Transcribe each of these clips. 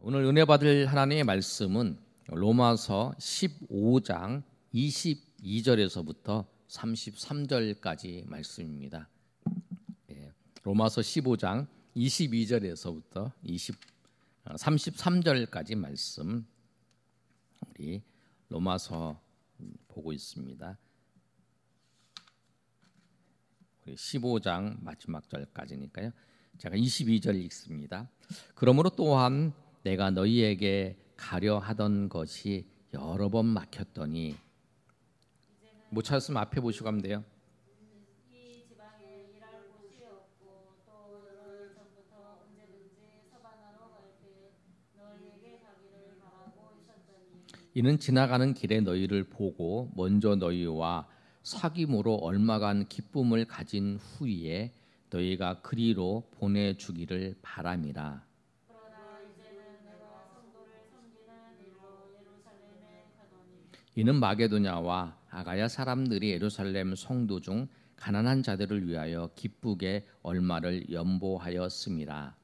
오늘 은혜 받을 하나님의 말씀은 로마서 15장 22절에서부터 33절까지 말씀입니다. 로마서 15장 22절에서부터 33절까지 말씀 우리 로마서 보고 있습니다. 우리 15장 마지막 절까지니까요. 제가 22절 읽습니다. 그러므로 또한 내가 너희에게 가려 하던 것이 여러 번 막혔더니 못 찾았으면 앞에 보시고 하면 돼요. 이 지방에 일할 곳이 없고 또 열흘 전부터 언제든지 서바나로 갈 때 너희에게 가기를 바라고 있었더니 이는 지나가는 길에 너희를 보고 먼저 너희와 사귐으로 얼마간 기쁨을 가진 후에 너희가 그리로 보내주기를 바람이라. 그러나 이제는 내가 성도를 섬기는 일로 예루살렘에 가더니 이는 마게도냐와 아가야 사람들이 예루살렘 성도 중 가난한 자들을 위하여 기쁘게 얼마를 연보하였음이라.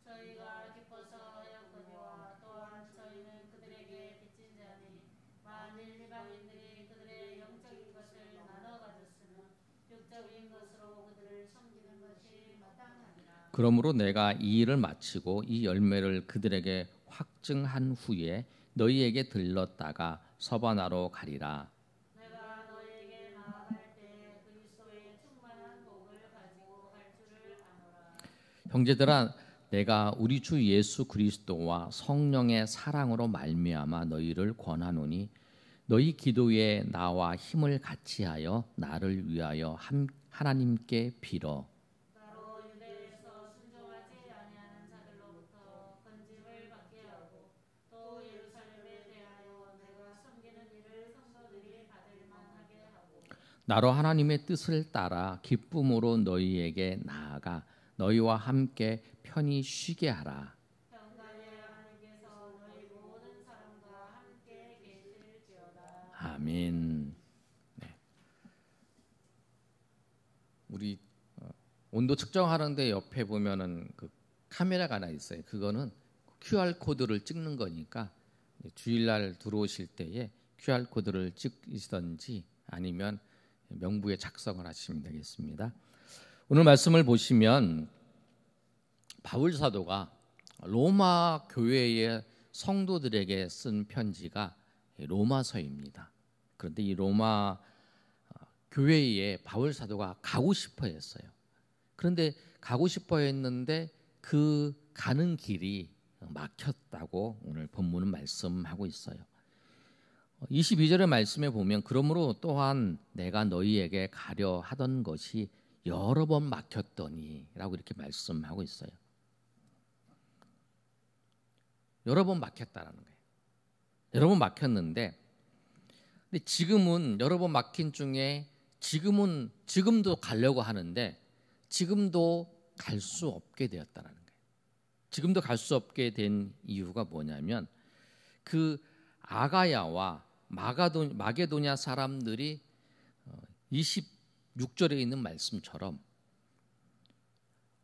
저희가 기뻐서 하였거니와 또한 저희는 그들에게 빚진 자니 만일 이방인들이 그들의 영적인 것을 나눠 가졌으면 육적인 것으로 그들을 섬기는 것이 마땅하니라. 그러므로 내가 이 일을 마치고 이 열매를 그들에게 확증한 후에 너희에게 들렀다가 서바나로 가리라. 내가 너희에게 나아갈 때 그리스도의 충만한 복을 가지고 갈 줄을 아노라. 형제들아, 내가 우리 주 예수 그리스도와 성령의 사랑으로 말미암아 너희를 권하노니 너희 기도에 나와 힘을 같이하여 나를 위하여 하나님께 빌어. 나로 유대에서 순종하지 아니하는 자들로부터 건짐을 받게 하고 또 예루살렘에 대하여 내가 섬기는 일을 성도들이 받을 만하게 하고 나로 하나님의 뜻을 따라 기쁨으로 너희에게 나아가 너희와 함께 편히 쉬게 하라. 평강의 하나님께서 너희 모든 사람과 함께 계실지어다. 아멘. 네. 우리 온도 측정하는데 옆에 보면은 그 카메라가 하나 있어요. 그거는 QR 코드를 찍는 거니까 주일날 들어오실 때에 QR 코드를 찍으시든지 아니면 명부에 작성을 하시면 되겠습니다. 오늘 말씀을 보시면 바울 사도가 로마 교회의 성도들에게 쓴 편지가 로마서입니다. 그런데 이 로마 교회에 바울 사도가 가고 싶어 했어요. 그런데 가고 싶어 했는데 그 가는 길이 막혔다고 오늘 본문은 말씀하고 있어요. 22절의 말씀에 보면 그러므로 또한 내가 너희에게 가려 하던 것이 여러 번 막혔더니 라고 이렇게 말씀하고 있어요. 여러 번 막혔다라는 거예요. 여러 번 막혔는데 근데 지금은 여러 번 막힌 중에 지금도 가려고 하는데 지금도 갈 수 없게 되었다는 거예요. 지금도 갈 수 없게 된 이유가 뭐냐면 그 아가야와 마게도냐 사람들이 26절에 있는 말씀처럼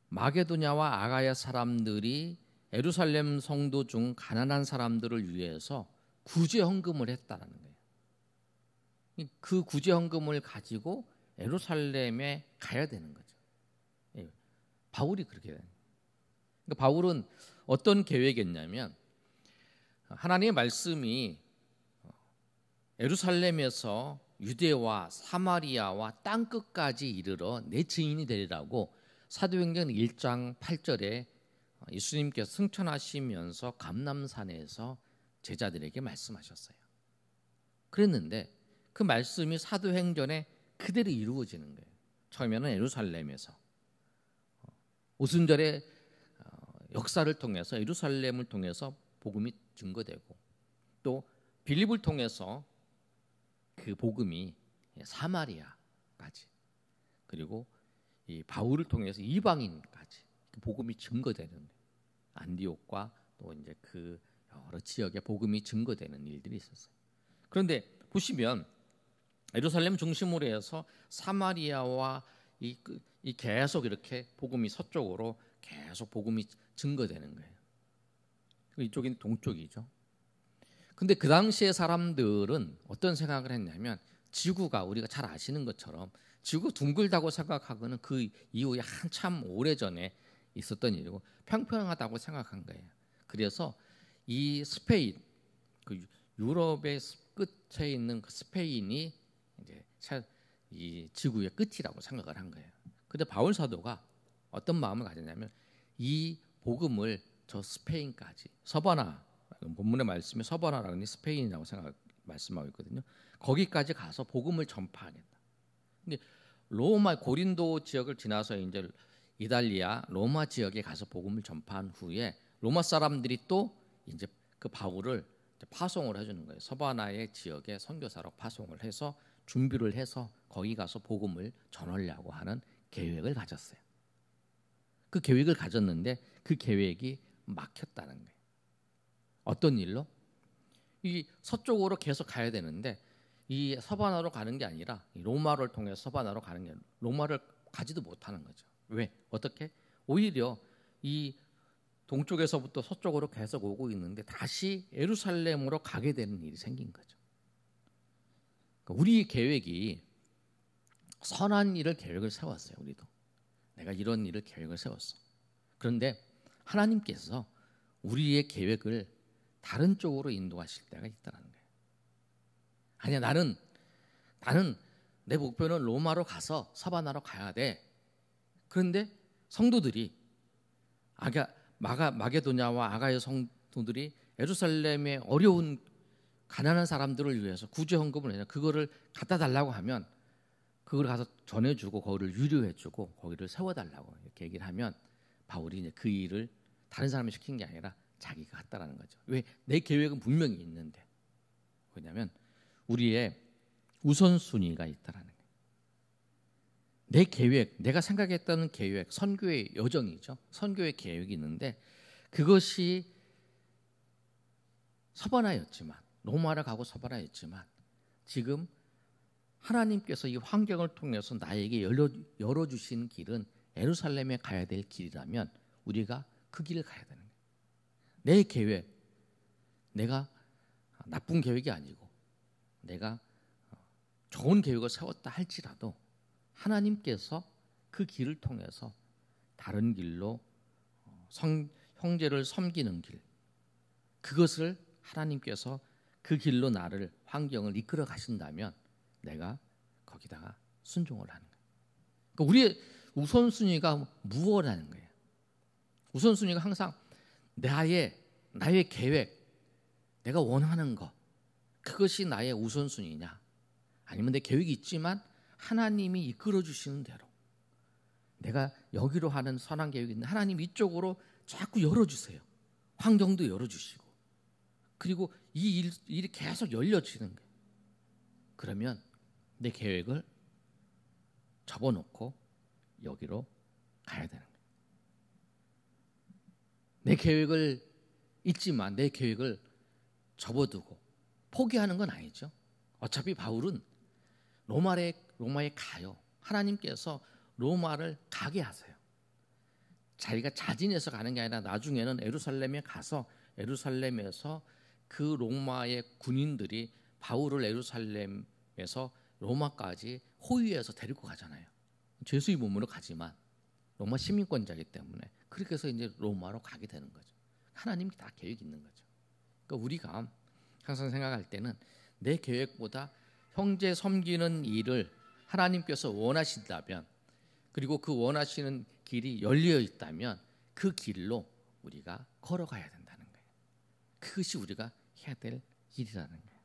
마게도냐와 아가야 사람들이 예루살렘 성도 중 가난한 사람들을 위해서 구제 헌금을 했다는 거예요. 그 구제 헌금을 가지고 예루살렘에 가야 되는 거죠. 바울이 그렇게 돼요. 그러니까 바울은 어떤 계획이었냐면 하나님의 말씀이 예루살렘에서 유대와 사마리아와 땅끝까지 이르러 내 증인이 되리라고 사도행전 1장 8절에 예수님께서 승천하시면서 감람산에서 제자들에게 말씀하셨어요. 그랬는데 그 말씀이 사도행전에 그대로 이루어지는 거예요. 처음에는 예루살렘에서 오순절의 역사를 통해서 예루살렘을 통해서 복음이 증거되고 또 빌립을 통해서 그 복음이 사마리아까지 그리고 이 바울을 통해서 이방인까지 그 복음이 증거되는 안디옥과 또 이제 그 여러 지역에 복음이 증거되는 일들이 있었어요. 그런데 보시면 예루살렘 중심으로 해서 사마리아와 이 계속 이렇게 복음이 서쪽으로 계속 복음이 증거되는 거예요. 이쪽이 동쪽이죠. 근데 그 당시에 사람들은 어떤 생각을 했냐면 지구가 우리가 잘 아시는 것처럼 지구가 둥글다고 생각하고는 그 이후에 한참 오래전에 있었던 일이고 평평하다고 생각한 거예요. 그래서 이 스페인, 그 유럽의 끝에 있는 그 스페인이 이제 이 지구의 끝이라고 생각을 한 거예요. 근데 바울 사도가 어떤 마음을 가졌냐면 이 복음을 저 스페인까지, 서바나, 본문의 말씀에 서바나라는 스페인이라고 말씀하고 있거든요. 거기까지 가서 복음을 전파하겠다. 근데 로마 고린도 지역을 지나서 이제 이탈리아 로마 지역에 가서 복음을 전파한 후에 로마 사람들이 또 이제 그 바울을 파송을 해주는 거예요. 서바나의 지역에 선교사로 파송을 해서 준비를 해서 거기 가서 복음을 전하려고 하는 계획을 가졌어요. 그 계획을 가졌는데 그 계획이 막혔다는 거예요. 어떤 일로? 이 서쪽으로 계속 가야 되는데 이 서바나로 가는 게 아니라 로마를 통해서 서바나로 가는 게 아니라 로마를 가지도 못하는 거죠. 왜? 어떻게? 오히려 이 동쪽에서부터 서쪽으로 계속 오고 있는데 다시 예루살렘으로 가게 되는 일이 생긴 거죠. 그러니까 우리 계획이 선한 일을 계획을 세웠어요. 우리도 내가 이런 일을 계획을 세웠어. 그런데 하나님께서 우리의 계획을 다른 쪽으로 인도하실 때가 있다는 거예요. 아니야, 나는 내 목표는 로마로 가서 서바나로 가야 돼. 그런데 성도들이 마게도냐와 아가야 성도들이 예루살렘의 어려운 가난한 사람들을 위해서 구제 헌금을 해서 그거를 갖다 달라고 하면 그걸 가서 전해주고 거기를 유료해주고 거기를 세워달라고 이렇게 얘기를 하면 바울이 이제 그 일을 다른 사람이 시킨 게 아니라 자기가 했다라는 거죠. 왜? 내 계획은 분명히 있는데. 왜냐하면 우리의 우선순위가 있다라는 거예요. 내 계획, 내가 생각했다는 계획, 선교의 여정이죠. 선교의 계획이 있는데 그것이 서바나였지만 로마를 가고 서바나였지만 지금 하나님께서 이 환경을 통해서 나에게 열어주신 길은 예루살렘에 가야 될 길이라면 우리가 그 길을 가야 되는 거예요. 내 계획, 내가 나쁜 계획이 아니고 내가 좋은 계획을 세웠다 할지라도 하나님께서 그 길을 통해서 다른 길로 형제를 섬기는 길, 그것을 하나님께서 그 길로 나를 환경을 이끌어 가신다면 내가 거기다가 순종을 하는 거예요. 그러니까 우리의 우선순위가 무엇이라는 거예요. 우선순위가 항상 나의 계획, 내가 원하는 것, 그것이 나의 우선순위냐, 아니면 내 계획이 있지만 하나님이 이끌어 주시는 대로 내가 여기로 하는 선한 계획이 있는데 하나님 이쪽으로 자꾸 열어주세요. 환경도 열어주시고 그리고 이 일이 계속 열려지는 거예요. 그러면 내 계획을 접어놓고 여기로 가야 되는 거예요. 내 계획을 있지만 내 계획을 접어두고 포기하는 건 아니죠. 어차피 바울은 로마에 가요. 하나님께서 로마를 가게 하세요. 자기가 자진해서 가는 게 아니라 나중에는 예루살렘에 가서 예루살렘에서 그 로마의 군인들이 바울을 예루살렘에서 로마까지 호위해서 데리고 가잖아요. 죄수의 몸으로 가지만 로마 시민권자이기 때문에 그렇게 해서 이제 로마로 가게 되는 거죠. 하나님이 다 계획이 있는 거죠. 그러니까 우리가 항상 생각할 때는 내 계획보다 형제 섬기는 일을 하나님께서 원하신다면 그리고 그 원하시는 길이 열려 있다면 그 길로 우리가 걸어가야 된다는 거예요. 그것이 우리가 해야 될 일이라는 거예요.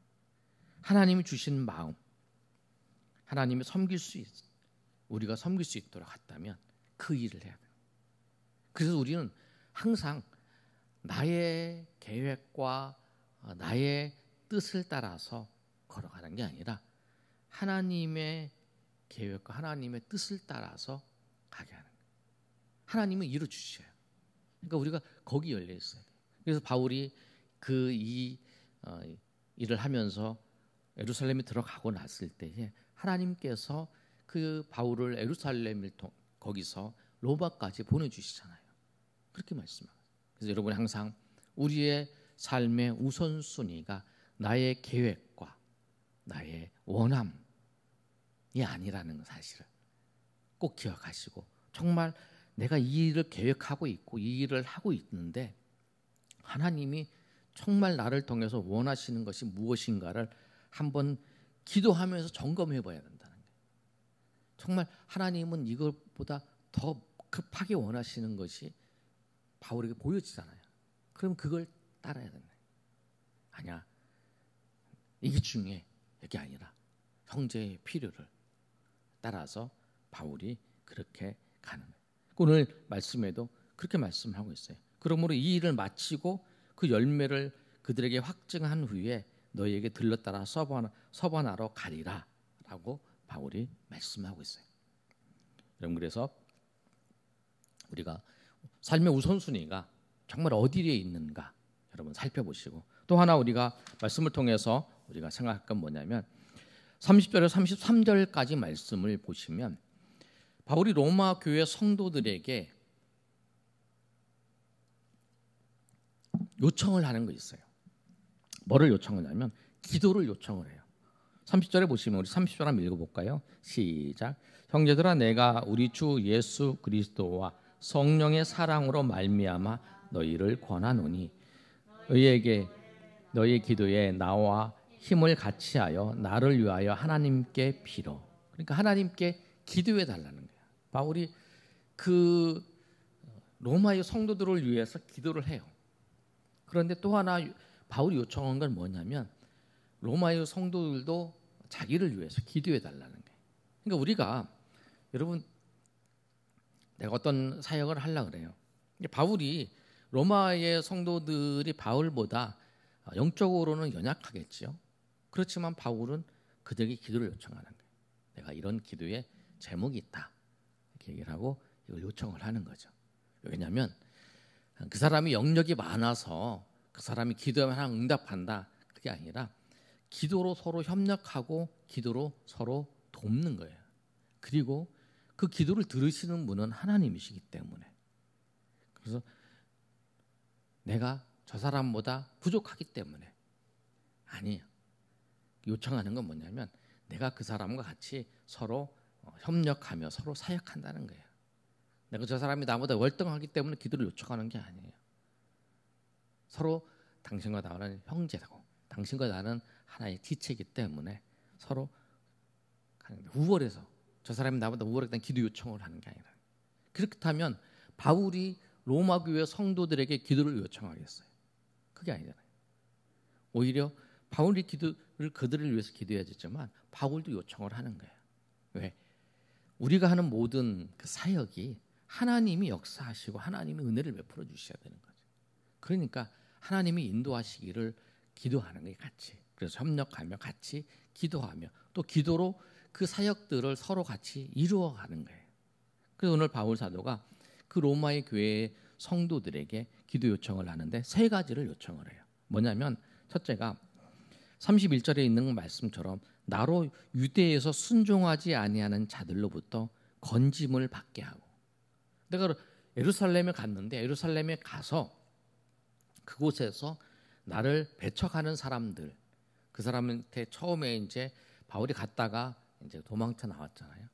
하나님이 주신 마음, 하나님이 우리가 섬길 수 있도록 했다면 그 일을 해야 돼요. 그래서 우리는 항상 나의 계획과 나의 뜻을 따라서 걸어가는 게 아니라 하나님의 계획과 하나님의 뜻을 따라서 가게 하는 거예요. 하나님은 이루어 주셔요. 그러니까 우리가 거기 열려 있어야 돼요. 그래서 바울이 일을 하면서 예루살렘에 들어가고 났을 때에 하나님께서 그 바울을 예루살렘을 거기서 로마까지 보내주시잖아요. 그렇게 말씀하세요. 그래서 여러분이 항상 우리의 삶의 우선순위가 나의 계획과 나의 원함이 아니라는 사실을 꼭 기억하시고, 정말 내가 이 일을 계획하고 있고 이 일을 하고 있는데 하나님이 정말 나를 통해서 원하시는 것이 무엇인가를 한번 기도하면서 점검해 봐야 된다는 거예요. 정말 하나님은 이것보다 더 급하게 원하시는 것이 바울에게 보여지잖아요. 그럼 그걸 따라야 된다. 아니야, 이게 중요해. 이게 아니라 형제의 필요를 따라서 바울이 그렇게 가는 거예요. 오늘 말씀에도 그렇게 말씀하고 있어요. 그러므로 이 일을 마치고 그 열매를 그들에게 확증한 후에 너희에게 들렀다라 서반하러 가리라 라고 바울이 말씀하고 있어요. 여러분, 그래서 우리가 삶의 우선순위가 정말 어디에 있는가 여러분 살펴보시고, 또 하나 우리가 말씀을 통해서 우리가 생각할 건 뭐냐면 30절에서 33절까지 말씀을 보시면 바울이 로마 교회 성도들에게 요청을 하는 거 있어요. 뭐를 요청하냐면 기도를 요청을 해요. 30절에 보시면 우리 30절 한번 읽어볼까요? 시작. 형제들아, 내가 우리 주 예수 그리스도와 성령의 사랑으로 말미암아 너희를 권하노니 너희의 기도에 나와 힘을 같이하여 나를 위하여 하나님께 빌어. 그러니까 하나님께 기도해 달라는 거예요. 바울이 그 로마의 성도들을 위해서 기도를 해요. 그런데 또 하나 바울이 요청한 건 뭐냐면 로마의 성도들도 자기를 위해서 기도해 달라는 거예요. 그러니까 우리가, 여러분, 내가 어떤 사역을 하려고 그래요. 바울이 로마의 성도들이 바울보다 영적으로는 연약하겠죠. 그렇지만 바울은 그들에게 기도를 요청하는 거예요. 내가 이런 기도에 제목이 있다, 이렇게 얘기를 하고 이걸 요청을 하는 거죠. 왜냐하면 그 사람이 영역이 많아서 그 사람이 기도하면 하나님 응답한다, 그게 아니라 기도로 서로 협력하고 기도로 서로 돕는 거예요. 그리고 그 기도를 들으시는 분은 하나님이시기 때문에. 그래서 내가 저 사람보다 부족하기 때문에 아니에요. 요청하는 건 뭐냐면 내가 그 사람과 같이 서로 협력하며 서로 사역한다는 거예요. 내가 저 사람이 나보다 월등하기 때문에 기도를 요청하는 게 아니에요. 서로 당신과 나는 형제라고, 당신과 나는 하나의 지체이기 때문에 서로 우월해서, 저 사람이 나보다 우월하다는 기도 요청을 하는 게 아니라. 그렇다면 바울이 로마 교회 성도들에게 기도를 요청하겠어요? 그게 아니잖아요. 오히려 바울이 기도를 그들을 위해서 기도해야겠지만 바울도 요청을 하는 거예요. 왜? 우리가 하는 모든 그 사역이 하나님이 역사하시고 하나님이 은혜를 베풀어 주셔야 되는 거죠. 그러니까 하나님이 인도하시기를 기도하는 거예요, 같이. 그래서 협력하며 같이 기도하며 또 기도로 그 사역들을 서로 같이 이루어가는 거예요. 그래서 오늘 바울 사도가 그 로마의 교회의 성도들에게 기도 요청을 하는데 세 가지를 요청을 해요. 뭐냐면 첫째가 31절에 있는 말씀처럼 나로 유대에서 순종하지 아니하는 자들로부터 건짐을 받게 하고. 내가 예루살렘에 갔는데 예루살렘에 가서 그곳에서 나를 배척하는 사람들, 그 사람한테 처음에 이제 바울이 갔다가 이제 도망쳐 나왔잖아요.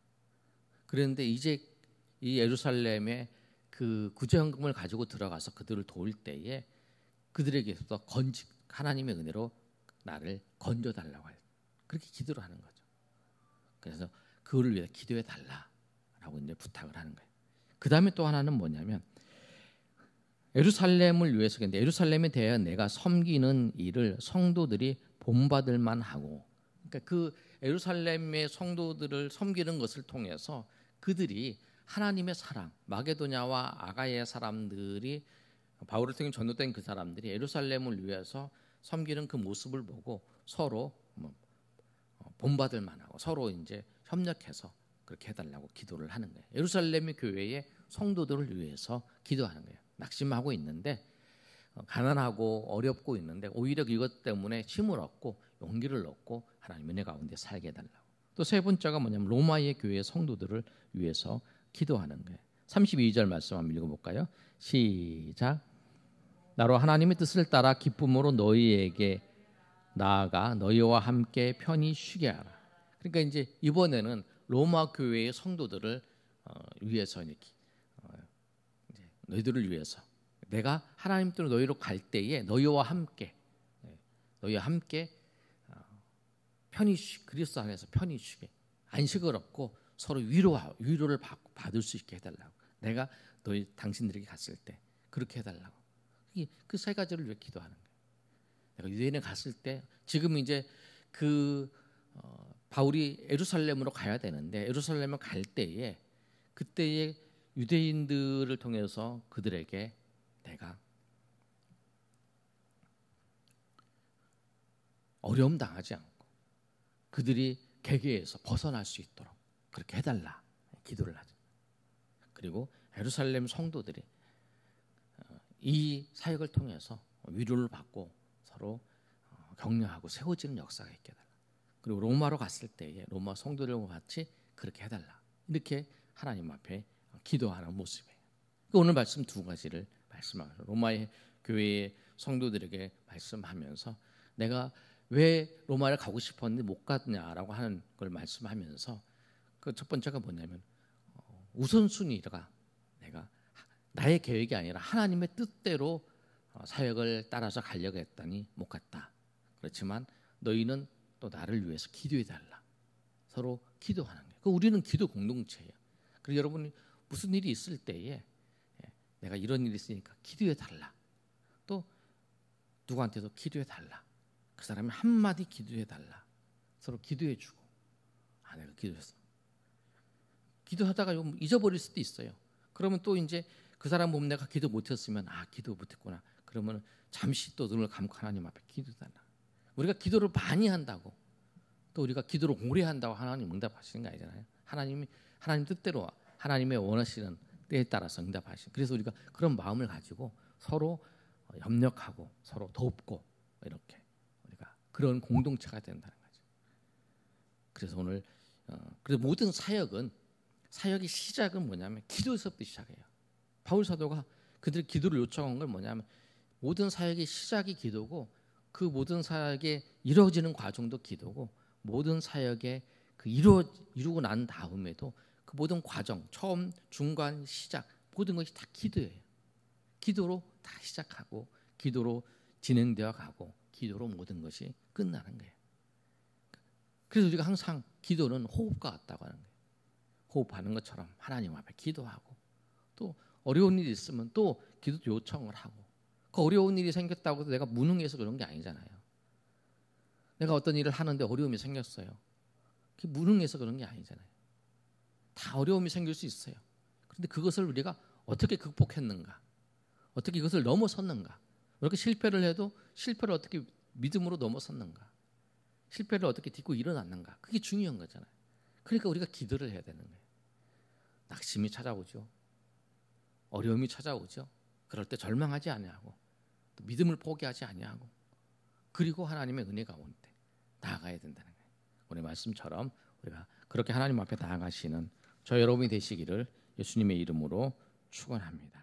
그런데 이제 이 예루살렘에 그 구제헌금을 가지고 들어가서 그들을 도울 때에 그들에게서 하나님의 은혜로 나를 건져달라고 해요. 그렇게 기도를 하는 거죠. 그래서 그거를 위해 기도해 달라라고 이제 부탁을 하는 거예요. 그 다음에 또 하나는 뭐냐면 예루살렘을 위해서, 근데 예루살렘에 대해 내가 섬기는 일을 성도들이 본받을 만하고, 그러니까 그 예루살렘의 성도들을 섬기는 것을 통해서 그들이 하나님의 사랑, 마게도냐와 아가야의 사람들이, 바울을 통해 전도된 그 사람들이 예루살렘을 위해서 섬기는 그 모습을 보고 서로 본받을 만하고 서로 이제 협력해서 그렇게 해달라고 기도를 하는 거예요. 예루살렘의 교회의 성도들을 위해서 기도하는 거예요. 낙심하고 있는데, 가난하고 어렵고 있는데 오히려 이것 때문에 힘을 얻고 용기를 얻고 하나님의 은혜 가운데 살게 해달라고. 또 세 번째가 뭐냐면 로마의 교회의 성도들을 위해서 기도하는 거예요. 32절 말씀 한번 읽어볼까요? 시작. 나로 하나님의 뜻을 따라 기쁨으로 너희에게 나아가 너희와 함께 편히 쉬게 하라. 그러니까 이제 이번에는 로마 교회의 성도들을 위해서 이렇게 이제 너희들을 위해서 내가 하나님 뜻으로 너희로 갈 때에 너희와 함께 편히 그리스도 안에서 편히 쉬게 안식을 얻고 서로 위로를 받을 수 있게 해달라고. 내가 당신들에게 갔을 때 그렇게 해달라고. 그 세 가지를 위해 기도하는 거예요. 내가 유대인에 갔을 때 지금 이제 바울이 예루살렘으로 가야 되는데 예루살렘을 갈 때에 그때의 유대인들을 통해서 그들에게 내가 어려움 당하지 않고 그들이 계계에서 벗어날 수 있도록 그렇게 해달라 기도를 하죠. 그리고 예루살렘 성도들이 이 사역을 통해서 위로를 받고 서로 격려하고 세워지는 역사가 있게 해달라. 그리고 로마로 갔을 때에 로마 성도들과 같이 그렇게 해달라. 이렇게 하나님 앞에 기도하는 모습이에요. 오늘 말씀 두 가지를 말씀하고 로마의 교회의 성도들에게 말씀하면서 내가 왜 로마를 가고 싶었는데 못 갔냐라고 하는 걸 말씀하면서 그 첫 번째가 뭐냐면 우선순위가 내가 나의 계획이 아니라 하나님의 뜻대로 사역을 따라서 가려고 했더니 못 갔다. 그렇지만 너희는 또 나를 위해서 기도해 달라. 서로 기도하는 거예요. 우리는 기도 공동체예요. 그리고 여러분이 무슨 일이 있을 때에 내가 이런 일이 있으니까 기도해 달라. 또 누구한테도 기도해 달라. 그 사람이 한마디 기도해 달라. 서로 기도해 주고 내가 기도했어. 기도하다가 잊어버릴 수도 있어요. 그러면 또 이제 그 사람 보면 내가 기도 못했으면 기도 못했구나. 그러면 잠시 또 눈을 감고 하나님 앞에 기도달라. 우리가 기도를 많이 한다고 또 우리가 기도를 오래 한다고 하나님 응답하시는 거 아니잖아요. 하나님 뜻대로 하나님의 원하시는 때에 따라서 응답하시는. 그래서 우리가 그런 마음을 가지고 서로 협력하고 서로 돕고 이렇게 우리가 그런 공동체가 된다는 거죠. 그래서 오늘 그래서 모든 사역의 시작은 뭐냐면 기도에서부터 시작해요. 바울 사도가 그들이 기도를 요청한 건 뭐냐면 모든 사역의 시작이 기도고 그 모든 사역에 이루어지는 과정도 기도고 모든 사역에 이루고 난 다음에도 그 모든 과정 처음 중간 시작 모든 것이 다 기도예요. 기도로 다 시작하고 기도로 진행되어 가고 기도로 모든 것이 끝나는 거예요. 그래서 우리가 항상 기도는 호흡과 같다고 하는 거예요. 호흡하는 것처럼 하나님 앞에 기도하고 또 어려운 일이 있으면 또 기도 요청을 하고 그 어려운 일이 생겼다고 해서 내가 무능해서 그런 게 아니잖아요. 내가 어떤 일을 하는데 어려움이 생겼어요. 그게 무능해서 그런 게 아니잖아요. 다 어려움이 생길 수 있어요. 그런데 그것을 우리가 어떻게 극복했는가, 어떻게 이것을 넘어섰는가, 이렇게 실패를 해도 실패를 어떻게 믿음으로 넘어섰는가, 실패를 어떻게 딛고 일어났는가, 그게 중요한 거잖아요. 그러니까 우리가 기도를 해야 되는 거예요. 낙심이 찾아오죠. 어려움이 찾아오죠. 그럴 때 절망하지 아니하고 또 믿음을 포기하지 아니하고 그리고 하나님의 은혜가 올 때 나아가야 된다는 거예요. 오늘 말씀처럼 우리가 그렇게 하나님 앞에 나아가시는 저 여러분이 되시기를 예수님의 이름으로 축원합니다.